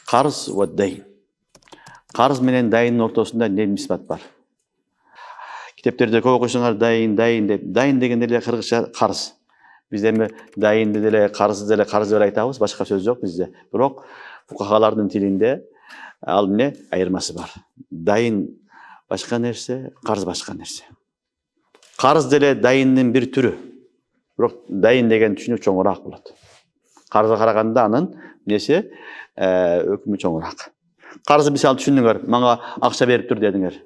Қарыз ва дайын. Қарыз менен дайынның ортасында не нисбат бар? Китептерде көп окуйсуңар дайын деп. Дайын дегенде эле кыргызча карыз. Бизде эми дайынды деле карызды деле карыз деп айтабыз, башка сөз жок бизде. Бирок фукахалардын тилинде ал эмне айырмасы бар. Дайын башка нерсе, карыз башка нерсе. Карыз деле дайындын бир түрү. Бирок дайын деген түшүнүк чоңураак болот. Карызга караганда анын несе өкүмү чоңураак. Карызды мисалы түшүндүңөр, мага акча берип тур дедиңер.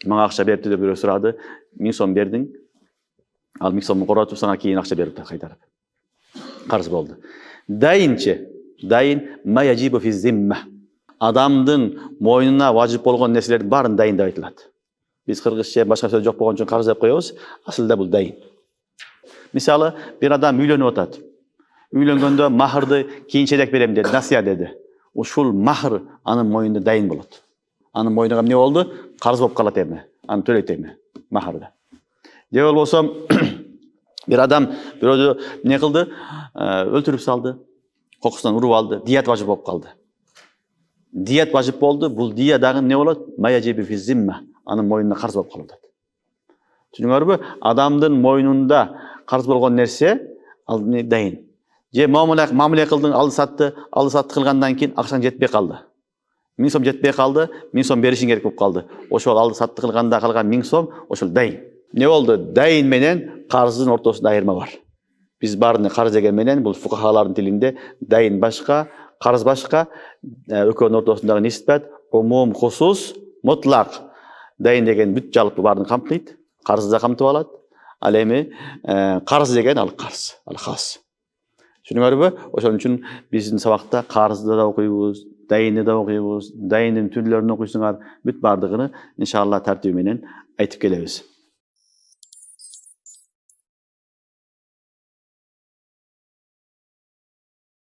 Мага акча берип тур деп бирөө сурады, 1000 сом бердиң. Ал 1000 сомду коротуп сага кийин акча берип кайтарып. Карыз болду. Дайынчы, дайын ма яжибу фи зимма. Адамдын мойнуна важип болгон нерселердин баарын дайын деп айтылат. Биз кыргызча башка сөз жок болгон үчүн карыз деп коебуз. Асылда бул дайын. Мисалы, бир адам үйлөнүп атат. Үйлөнгөндө махырды кийинчерээк берем деди, насыя деди. Ушул махыр анын мойнунда дайын болот. Анын мойнуна эмне болду? Карыз болуп калат эми. Аны төлөйт эми махырды. Же болбосо бир адам бирөөдү эмне кылды? Өлтүрүп салды. Кокусунан уруп алды, дият важип болуп калды. Дият важип болду, бул дия дагы эмне болот? Маяжиби фи зимма. Анын мойнуна карыз болуп калат. Түшүнүңөрбү? Адамдын мойнунда карыз болгон нерсе ал дайын. Же мамиле кылдың, алды сатты кылгандан кийин акчаң жетпей калды. 1000 сом жетпей калды, 1000 сом беришиң керек болуп калды. Ошол алды сатты кылганда калган 1000 сом ошол дайын. Не болду? Дайын менен карыздын ортосунда айырма бар. Биз баарын карыз деген менен бул фукахалардын тилинде дайын башка, карыз башка, экөөнүн ортосундагы нисбат умум, хусус, мутлак. Дайын деген бүт жалпы баарын камтыйт, карызды да камтып алат. Ал эми карыз деген ал карыз, ал хас. Түшүнүңөрбү? Ошон үчүн биздин сабакта карызды да окуйбуз, дайынды да окуйбуз, дайындын түрлөрүн окуйсуңар, бүт бардыгын иншалла тартиби менен айтып келебиз.